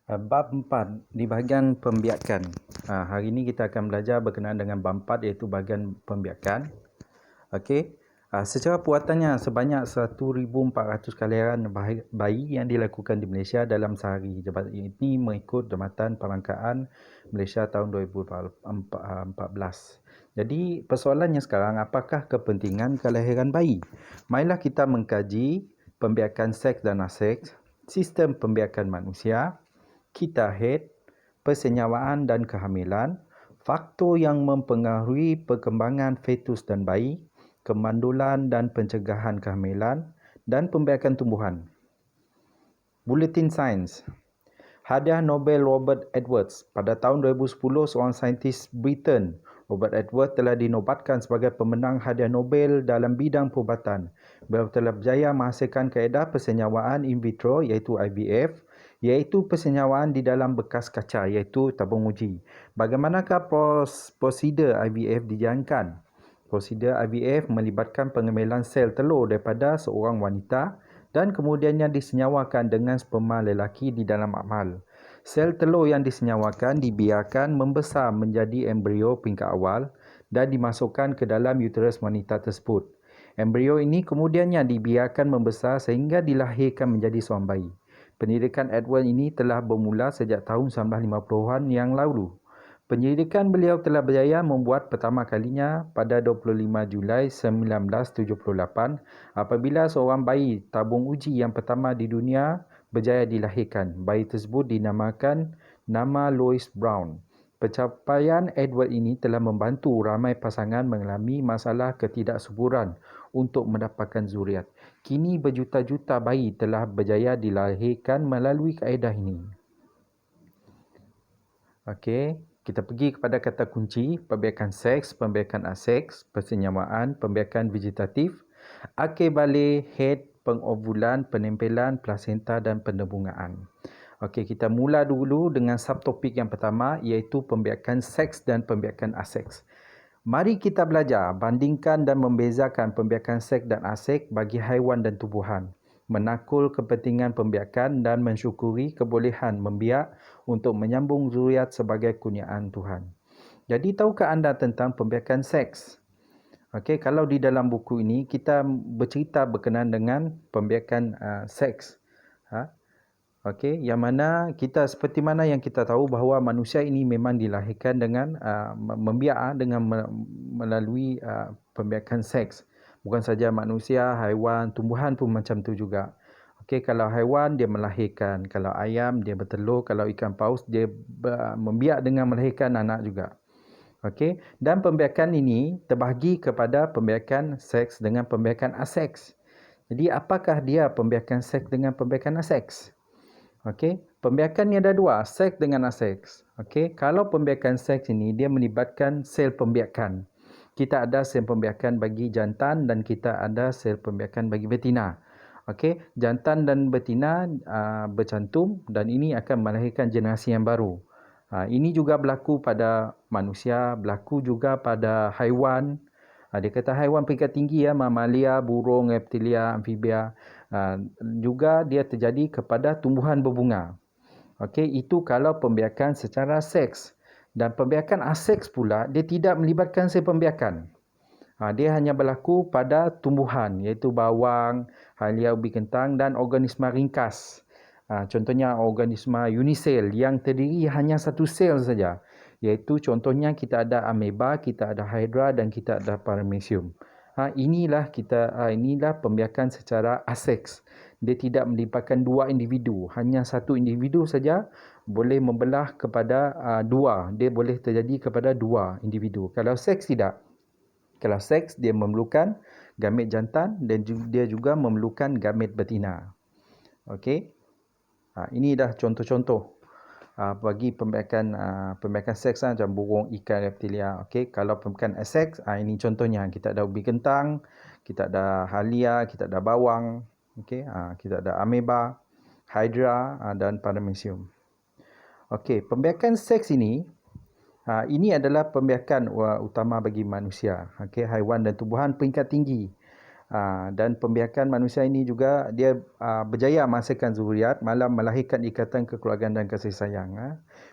Bab 4 di bahagian pembiakan. Hari ini kita akan belajar berkenaan dengan bab 4 iaitu bahagian pembiakan. Okey. Secara puatannya sebanyak 1,400 kelahiran bayi yang dilakukan di Malaysia dalam sehari. Jabatan ini mengikut Jabatan Perangkaan Malaysia tahun 2014. Jadi persoalannya sekarang, apakah kepentingan kelahiran bayi? Marilah kita mengkaji pembiakan seks dan aseks, sistem pembiakan manusia, kita head, persenyawaan dan kehamilan, faktor yang mempengaruhi perkembangan fetus dan bayi, kemandulan dan pencegahan kehamilan, dan pembiakan tumbuhan. Buletin Sains. Hadiah Nobel Robert Edwards. Pada tahun 2010, seorang saintis Britain, Robert Edwards, telah dinobatkan sebagai pemenang hadiah Nobel dalam bidang perubatan. Beliau telah berjaya menghasilkan kaedah persenyawaan in vitro iaitu IVF, iaitu persenyawaan di dalam bekas kaca iaitu tabung uji. Bagaimanakah prosedur IVF dijalankan? Prosedur IVF melibatkan pengambilan sel telur daripada seorang wanita dan kemudiannya disenyawakan dengan sperma lelaki di dalam amal. Sel telur yang disenyawakan dibiarkan membesar menjadi embrio peringkat awal dan dimasukkan ke dalam uterus wanita tersebut. Embrio ini kemudiannya dibiarkan membesar sehingga dilahirkan menjadi seorang bayi. Penyelidikan Edward ini telah bermula sejak tahun 1950-an yang lalu. Penyelidikan beliau telah berjaya membuat pertama kalinya pada 25 Julai 1978 apabila seorang bayi tabung uji yang pertama di dunia berjaya dilahirkan. Bayi tersebut dinamakan nama Louis Brown. Pencapaian Edward ini telah membantu ramai pasangan mengalami masalah ketidaksuburan untuk mendapatkan zuriat. Kini berjuta-juta bayi telah berjaya dilahirkan melalui kaedah ini. Okey, kita pergi kepada kata kunci: pembiakan seks, pembiakan aseks, persenyawaan, pembiakan vegetatif, akir balik, head, pengovulan, penempelan, plasenta dan penembungaan. Okey, kita mula dulu dengan subtopik yang pertama iaitu pembiakan seks dan pembiakan aseks. Mari kita belajar bandingkan dan membezakan pembiakan seks dan aseks bagi haiwan dan tumbuhan, menakul kepentingan pembiakan dan mensyukuri kebolehan membiak untuk menyambung zuriat sebagai kurniaan Tuhan. Jadi tahukah anda tentang pembiakan seks? Okey, kalau di dalam buku ini kita bercerita berkenaan dengan pembiakan seks. Okey, yang mana seperti mana yang kita tahu bahawa manusia ini memang dilahirkan dengan membiak dengan melalui pembiakan seks. Bukan saja manusia, haiwan, tumbuhan pun macam tu juga. Okey, kalau haiwan dia melahirkan, kalau ayam dia bertelur, kalau ikan paus dia membiak dengan melahirkan anak juga. Okey, dan pembiakan ini terbahagi kepada pembiakan seks dengan pembiakan aseks. Jadi apakah dia pembiakan seks dengan pembiakan aseks? Okey, pembiakan ni ada dua, seks dengan aseks. Okey, kalau pembiakan seks ini dia melibatkan sel pembiakan. Kita ada sel pembiakan bagi jantan dan kita ada sel pembiakan bagi betina. Okey, jantan dan betina bercantum dan ini akan melahirkan generasi yang baru. Ini juga berlaku pada manusia, berlaku juga pada haiwan. Dia kata haiwan peringkat tinggi mamalia, burung, reptilia, amfibia. Juga dia terjadi kepada tumbuhan berbunga. Okey, itu kalau pembiakan secara seks. Dan pembiakan aseks pula, dia tidak melibatkan sel pembiakan. Dia hanya berlaku pada tumbuhan, iaitu bawang, halia ubi kentang dan organisma ringkas. Contohnya organisma unisel yang terdiri hanya satu sel saja. Iaitu contohnya kita ada ameba, kita ada hydra dan kita ada paramecium. Inilah pembiakan secara aseks. Dia tidak melibatkan dua individu, hanya satu individu saja boleh membelah kepada dua. Dia boleh terjadi kepada dua individu. Kalau seks tidak. Kalau seks dia memerlukan gamet jantan dan dia juga memerlukan gamet betina. Okey. Ini dah contoh-contoh bagi pembiakan seks macam burung, ikan, reptilia. Okey, kalau pembiakan aseks, ini contohnya. Kita ada ubi kentang, kita ada halia, kita ada bawang, okey, kita ada ameba, hydra dan paramecium. Okey, pembiakan seks ini adalah pembiakan utama bagi manusia. Okey, haiwan dan tumbuhan peringkat tinggi. Dan pembiakan manusia ini juga dia berjaya menghasilkan zuriat, malah melahirkan ikatan kekeluargaan dan kasih sayang.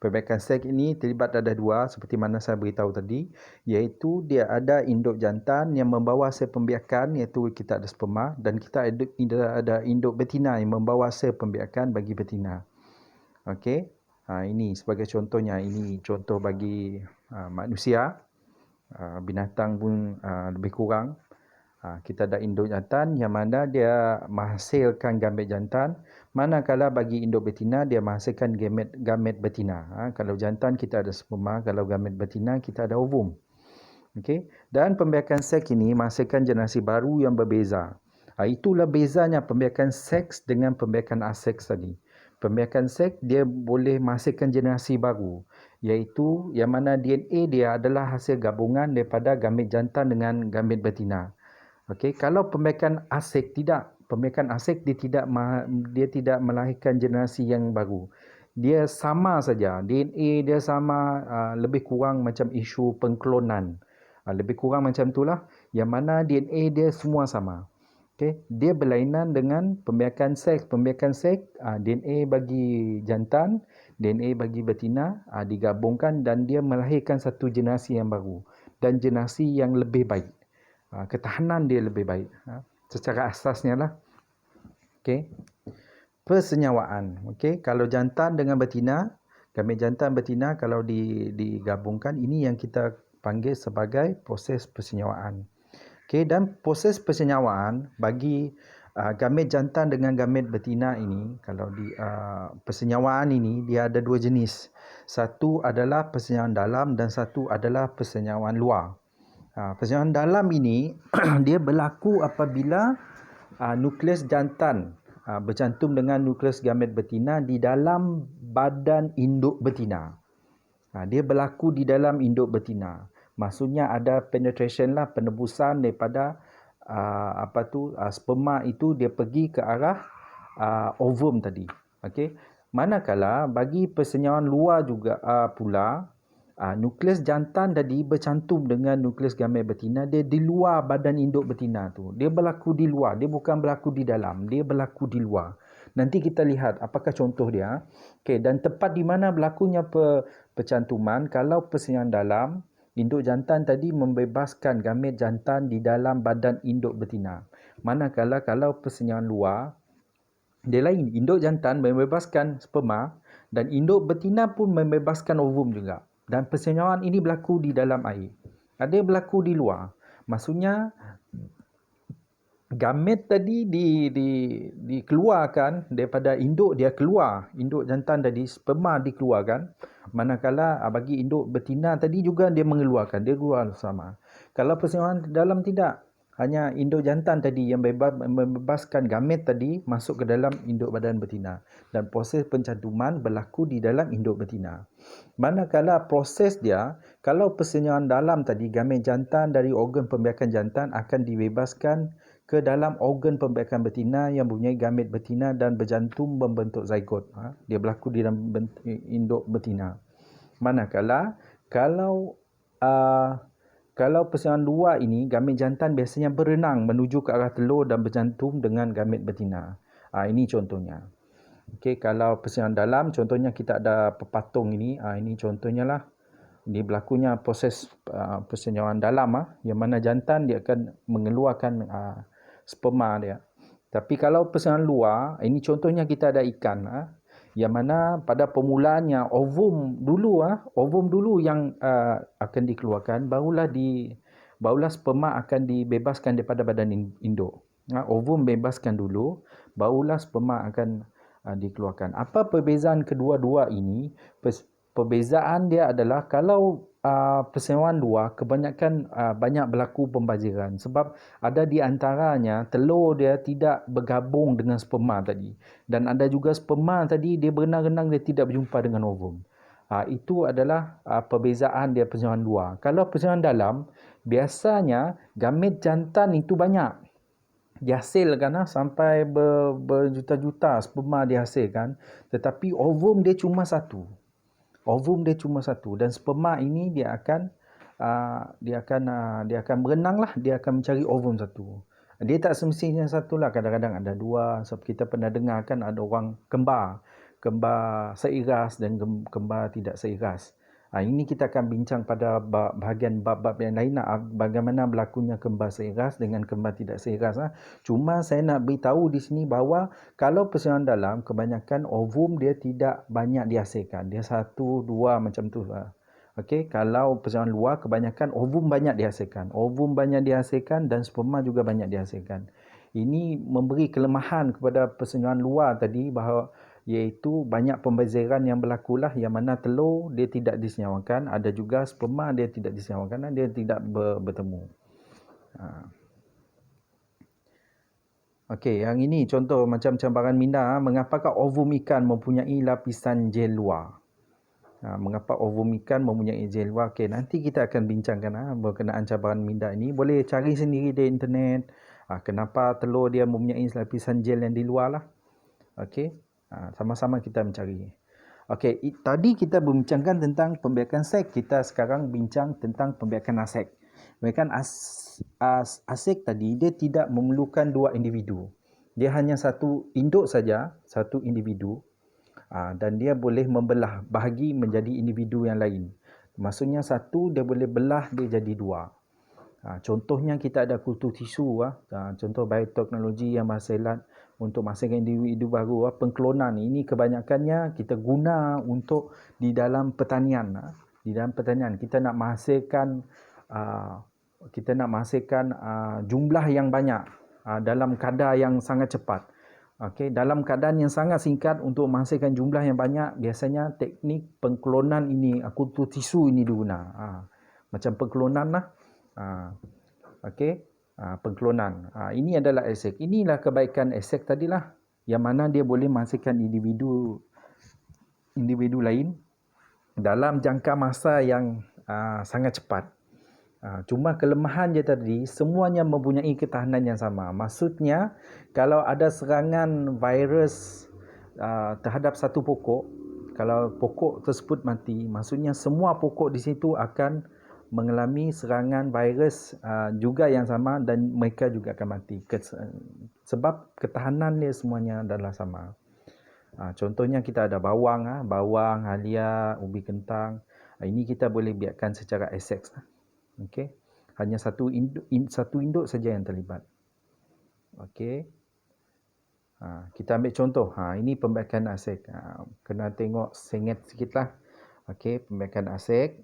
Pembiakan seks ini terlibat ada dua seperti mana saya beritahu tadi, iaitu dia ada induk jantan yang membawa hasil pembiakan, iaitu kita ada sperma, dan kita ada induk betina yang membawa hasil pembiakan bagi betina. Okey. Ini sebagai contohnya, ini contoh bagi manusia. Binatang pun lebih kurang. Kita ada induk jantan yang mana dia menghasilkan gamet jantan, manakala bagi induk betina dia menghasilkan gamet betina. Kalau jantan kita ada sperma, kalau gamet betina kita ada ovum. Okey. Dan pembiakan seks ini menghasilkan generasi baru yang berbeza. Itulah bezanya pembiakan seks dengan pembiakan aseks tadi. Pembiakan seks dia boleh menghasilkan generasi baru, iaitu yang mana DNA dia adalah hasil gabungan daripada gamet jantan dengan gamet betina. Okey, kalau pembiakan aseks tidak, pembiakan aseks dia tidak melahirkan generasi yang baru. Dia sama saja, DNA dia sama, lebih kurang macam isu pengklonan. Lebih kurang macam itulah, yang mana DNA dia semua sama. Okey, dia berlainan dengan pembiakan seks. Pembiakan seks, DNA bagi jantan, DNA bagi betina digabungkan dan dia melahirkan satu generasi yang baru dan generasi yang lebih baik. Ketahanan dia lebih baik. Secara asasnya lah. Okey. Persenyawaan. Okey, kalau jantan dengan betina, gamet jantan betina kalau digabungkan, ini yang kita panggil sebagai proses persenyawaan. Okey, dan proses persenyawaan bagi gamet jantan dengan gamet betina ini, kalau di persenyawaan ini dia ada dua jenis. Satu adalah persenyawaan dalam dan satu adalah persenyawaan luar. Persenyawaan dalam ini dia berlaku apabila nukleus jantan bercantum dengan nukleus gamet betina di dalam badan induk betina. Dia berlaku di dalam induk betina. Maksudnya ada penetration lah, penebusan daripada sperma itu dia pergi ke arah ovum tadi. Okey. Manakala bagi persenyawaan luar juga pula, nukleus jantan tadi bercantum dengan nukleus gamet betina, dia di luar badan induk betina tu. Dia berlaku di luar, dia bukan berlaku di dalam, dia berlaku di luar. Nanti kita lihat apakah contoh dia. Okey, dan tepat di mana berlakunya percantuman, kalau persenyawaan dalam, induk jantan tadi membebaskan gamet jantan di dalam badan induk betina. Manakala kalau persenyawaan luar, dia lain. Induk jantan membebaskan sperma dan induk betina pun membebaskan ovum juga. Dan persenyawaan ini berlaku di dalam air. Ada berlaku di luar. Maksudnya gamet tadi dikeluarkan daripada induk, dia keluar. Induk jantan tadi, sperma dikeluarkan. Manakala bagi induk betina tadi juga dia mengeluarkan. Dia keluar sama. Kalau persenyawaan dalam tidak. Hanya induk jantan tadi yang membebaskan gamet tadi masuk ke dalam induk badan betina. Dan proses pencantuman berlaku di dalam induk betina. Manakala proses dia, kalau persenyawaan dalam tadi, gamet jantan dari organ pembiakan jantan akan dibebaskan ke dalam organ pembiakan betina yang mempunyai gamet betina dan berjantum membentuk zygot. Dia berlaku di dalam induk betina. Manakala kalau persenyawaan luar ini, gamet jantan biasanya berenang menuju ke arah telur dan berjantum dengan gamet betina. Ini contohnya. Okey, kalau persenyawaan dalam, contohnya kita ada pepatung ini. Ini contohnya lah. Ini berlakunya proses persenyawaan dalam, yang mana jantan dia akan mengeluarkan sperma dia. Tapi kalau persenyawaan luar, ini contohnya kita ada ikan. Yang mana pada permulaannya ovum dulu yang akan dikeluarkan, barulah sperma akan dibebaskan daripada badan induk. Ovum bebaskan dulu, barulah sperma akan dikeluarkan. Apa perbezaan kedua-dua ini? Perbezaan dia adalah kalau persenyawaan luar kebanyakan banyak berlaku pembaziran sebab ada di antaranya telur dia tidak bergabung dengan sperma tadi, dan ada juga sperma tadi dia berenang-renang, dia tidak berjumpa dengan ovum. Itu adalah perbezaan dia persenyawaan luar. Kalau persenyawaan dalam, biasanya gamet jantan itu banyak dihasilkan sampai berjuta-juta sperma dihasilkan, tetapi ovum dia cuma satu. Dan sperma ini dia akan berenang lah, dia akan mencari ovum satu. Dia tak semestinya satu lah, kadang-kadang ada dua. Sebab kita pernah dengar kan ada orang kembar seiras dan kembar tidak seiras. Ini kita akan bincang pada bahagian bab-bab yang lain lah, bagaimana berlakunya kembar seiras dengan kembar tidak seiras. Cuma saya nak beritahu di sini bahawa kalau persalinan dalam, kebanyakan ovum dia tidak banyak dihasilkan. Dia satu, dua macam tu lah. Okey, kalau persalinan luar kebanyakan ovum banyak dihasilkan. Ovum banyak dihasilkan dan sperma juga banyak dihasilkan. Ini memberi kelemahan kepada persalinan luar tadi bahawa iaitu banyak pembezaran yang berlaku lah, yang mana telur dia tidak disenyawakan, ada juga sperma dia tidak disenyawakan dan dia tidak bertemu. Okey, yang ini contoh macam cabaran minda. Mengapakah ovum ikan mempunyai lapisan gel luar? Mengapa ovum ikan mempunyai gel luar? Okey, nanti kita akan bincangkan berkenaan cabaran minda ini. Boleh cari sendiri di internet. Kenapa telur dia mempunyai lapisan gel yang di luar lah. Okey, sama-sama kita mencari. Okey, tadi kita membincangkan tentang pembiakan seks. Kita sekarang bincang tentang pembiakan aseks. Pembiakan aseks tadi dia tidak memerlukan dua individu. Dia hanya satu induk saja, satu individu. Dan dia boleh membelah bahagi menjadi individu yang lain. Maksudnya satu dia boleh belah dia jadi dua. Contohnya kita ada kultur tisu, contoh bioteknologi yang berhasilan untuk menghasilkan individu baru. Pengklonan ini kebanyakannya kita guna untuk di dalam pertanian. Di dalam pertanian kita nak menghasilkan jumlah yang banyak dalam kadar yang sangat cepat. Okey, dalam keadaan yang sangat singkat untuk menghasilkan jumlah yang banyak, biasanya teknik pengklonan ini, kultur tisu ini digunakan. Macam pengklonan lah. Okey, pengklonan. Ini adalah aseks. Inilah kebaikan aseks tadilah, yang mana dia boleh menghasilkan individu lain dalam jangka masa yang sangat cepat. Cuma kelemahan dia tadi, semuanya mempunyai ketahanan yang sama. Maksudnya, kalau ada serangan virus terhadap satu pokok, kalau pokok tersebut mati, maksudnya semua pokok di situ akan mengalami serangan virus juga yang sama dan mereka juga akan mati. Sebab ketahanan dia semuanya adalah sama. Contohnya kita ada bawang, halia, ubi kentang. Ini kita boleh biarkan secara aseks. Okey, hanya satu induk saja yang terlibat. Okey, kita ambil contoh. Ini pembiakan aseks. Kena tengok sengit sikitlah. Okey, pembiakan aseks.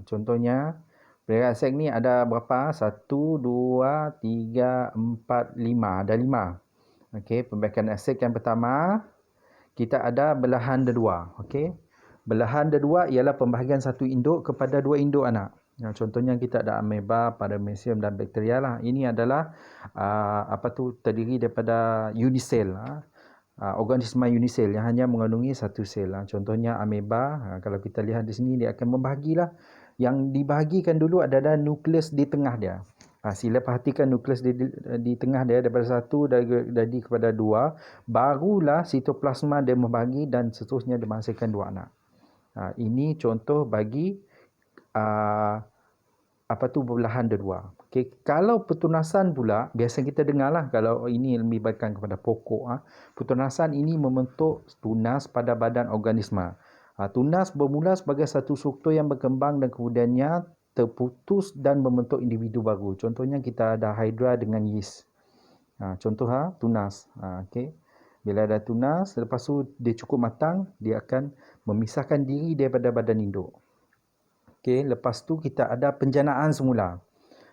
Contohnya, pembiakan aseks ni ada berapa? 1, 2, 3, 4, 5. Ada 5. Okey, pembiakan aseks yang pertama, kita ada belahan dedua. Okey, belahan dedua ialah pembahagian satu induk kepada dua induk anak. Contohnya kita ada ameba, paramecium dan bakteria lah. Ini adalah terdiri daripada unisel, organisma unisel yang hanya mengandungi satu sel. Contohnya ameba, kalau kita lihat di sini dia akan membahagilah. Yang dibahagikan dulu adalah nukleus di tengah dia. Sila perhatikan nukleus di tengah dia daripada satu jadi kepada dua, barulah sitoplasma dia membahagi dan seterusnya dia menghasilkan dua anak. Ini contoh bagi belahan dedua. Okay. Kalau pertunasan pula, biasa kita dengarlah kalau ini melibatkan kepada pokok. Pertunasan ini membentuk tunas pada badan organisma. Tunas bermula sebagai satu struktur yang berkembang dan kemudiannya terputus dan membentuk individu baru. Contohnya kita ada hydra dengan yeast. Contoh tunas. Okay. Bila ada tunas, lepas tu dia cukup matang, dia akan memisahkan diri daripada badan induk. Okay, lepas tu kita ada penjanaan semula.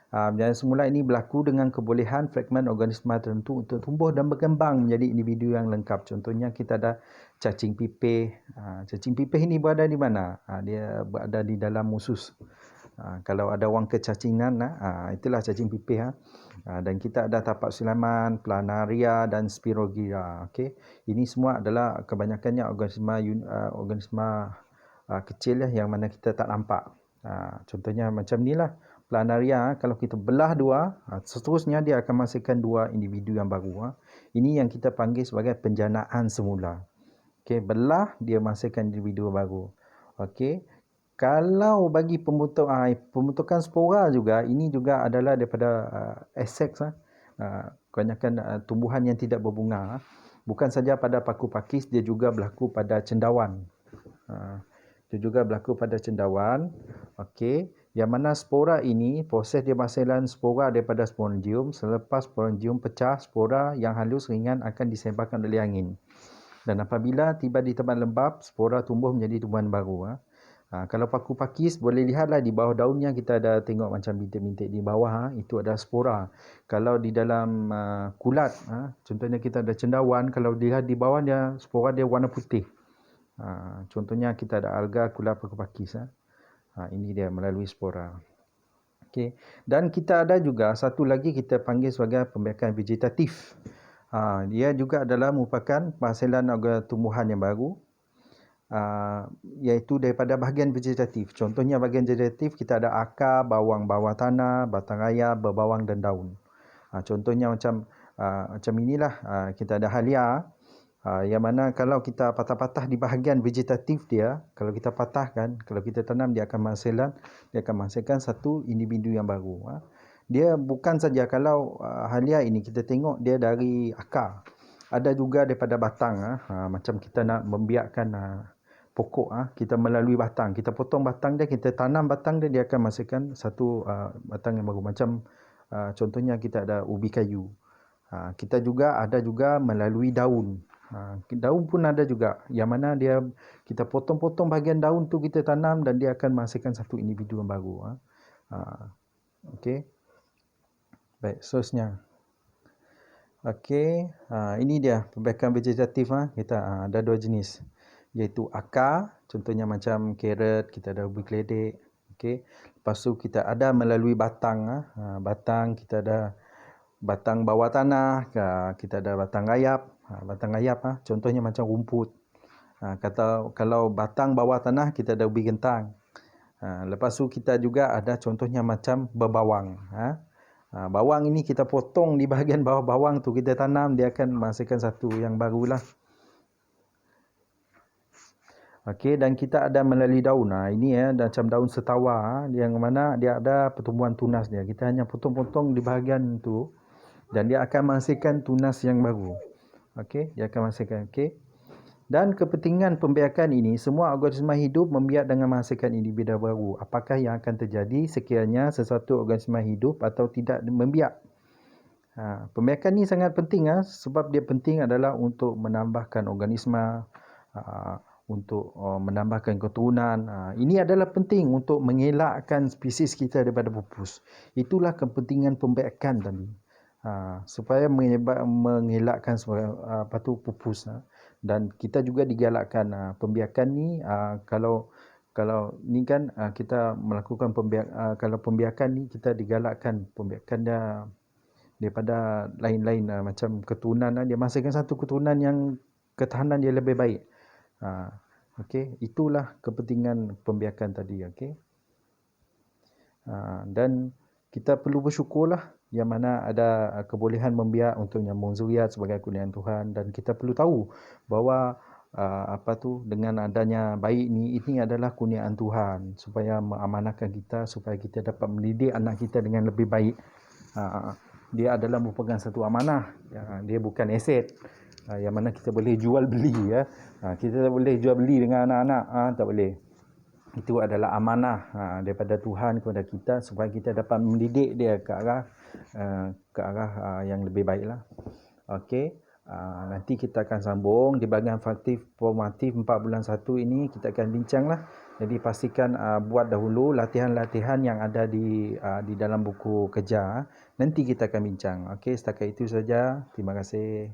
Penjanaan semula ini berlaku dengan kebolehan fragmen organisma tertentu untuk tumbuh dan berkembang menjadi individu yang lengkap. Contohnya kita ada cacing pipih. Cacing pipih ini berada di mana? Dia berada di dalam usus. Kalau ada orang kecacingan, itulah cacing pipih. Dan kita ada tapak silaman, planaria dan spirogyra. Okay. Ini semua adalah kebanyakannya organisma kecil yang mana kita tak nampak. Contohnya macam inilah planaria. Kalau kita belah dua, seterusnya dia akan menghasilkan dua individu yang baru. Ini yang kita panggil sebagai penjanaan semula. Okey, belah dia menghasilkan individu baru. Okey, kalau bagi pembentukan spora juga, ini juga adalah daripada aseks. kebanyakan tumbuhan yang tidak berbunga. Bukan saja pada paku pakis, dia juga berlaku pada cendawan. Dia juga berlaku pada cendawan. Okey, yang mana spora ini, proses dia berhasilan spora daripada sporangium. Selepas sporangium pecah, spora yang halus ringan akan disebarkan oleh angin. Dan apabila tiba di tempat lembap, spora tumbuh menjadi tumbuhan baru. Kalau paku pakis, boleh lihatlah di bawah daunnya kita ada tengok macam bintik-bintik di bawah. Itu adalah spora. Kalau di dalam kulat, contohnya kita ada cendawan, kalau dilihat di bawah dia, spora dia warna putih. Contohnya kita ada alga kulat paku pakis. Ini dia melalui spora. Okay. Dan kita ada juga satu lagi kita panggil sebagai pembiakan vegetatif. Dia juga adalah merupakan penghasilan tumbuhan yang baru, iaitu daripada bahagian vegetatif. Contohnya bahagian vegetatif kita ada akar, bawang bawah tanah, batang raya, berbawang dan daun. Contohnya macam inilah, kita ada halia, yang mana kalau kita patah-patah di bahagian vegetatif dia, kalau kita patahkan, kalau kita tanam, dia akan menghasilkan satu individu yang baru. Dia bukan saja kalau halia ini kita tengok dia dari akar, ada juga daripada batang. Macam kita nak membiakkan pokok, kita melalui batang, kita potong batang dia, kita tanam batang dia, dia akan menghasilkan satu batang yang baru. Macam contohnya kita ada ubi kayu. Kita juga ada juga melalui daun. Daun pun ada juga, yang mana dia kita potong-potong bahagian daun tu kita tanam dan dia akan menghasilkan satu individu yang baru. Okey. Baik, seterusnya. Okey, ini dia pembiakan vegetatif. Kita ada dua jenis, iaitu akar, contohnya macam carrot, kita ada ubi keledek. Okey. Lepas tu kita ada melalui batang. Batang kita ada batang bawah tanah, kita ada batang rayap. Batang rayap, contohnya macam rumput. Kalau batang bawah tanah, kita ada ubi gentang. Lepas tu kita juga ada contohnya macam berbawang. Bawang ini kita potong di bahagian bawah bawang tu, kita tanam, dia akan menghasilkan satu yang barulah. Okey, dan kita ada melalui daun. Ini macam daun setawa, yang mana dia ada pertumbuhan tunas dia. Kita hanya potong-potong di bahagian tu dan dia akan menghasilkan tunas yang baru. Okey, dia akan menghasilkan. Okey. Dan kepentingan pembiakan ini, semua organisma hidup membiak dengan menghasilkan individu baru. Apakah yang akan terjadi sekiranya sesuatu organisma hidup atau tidak membiak? Pembiakan ini sangat penting, sebab dia penting adalah untuk menambahkan organisma, untuk menambahkan keturunan. Ini adalah penting untuk mengelakkan spesies kita daripada pupus. Itulah kepentingan pembiakan tadi. Supaya mengelakkan pupus. Dan kita juga digalakkan pembiakan ni, kalau ni kan kita melakukan kalau pembiakan ni kita digalakkan pembiakan dia daripada lain-lain, macam keturunan, dia menghasilkan satu keturunan yang ketahanan dia lebih baik. Okey, itulah kepentingan pembiakan tadi. Okey. Dan kita perlu bersyukurlah yang mana ada kebolehan membiak untuk menyambung zuriat sebagai kurniaan Tuhan, dan kita perlu tahu bahawa dengan adanya bayi ini adalah kurniaan Tuhan supaya mengamanahkan kita, supaya kita dapat mendidik anak kita dengan lebih baik. Dia adalah merupakan satu amanah, dia bukan aset yang mana kita boleh jual beli. Kita tak boleh jual beli dengan anak-anak, tak boleh. Itu adalah amanah daripada Tuhan kepada kita, supaya kita dapat mendidik dia ke arah yang lebih baiklah. Okey, nanti kita akan sambung di bahagian formatif 4 bulan 1 ini, kita akan bincanglah. Jadi pastikan buat dahulu latihan-latihan yang ada di dalam buku kerja. Nanti kita akan bincang. Okey, setakat itu saja. Terima kasih.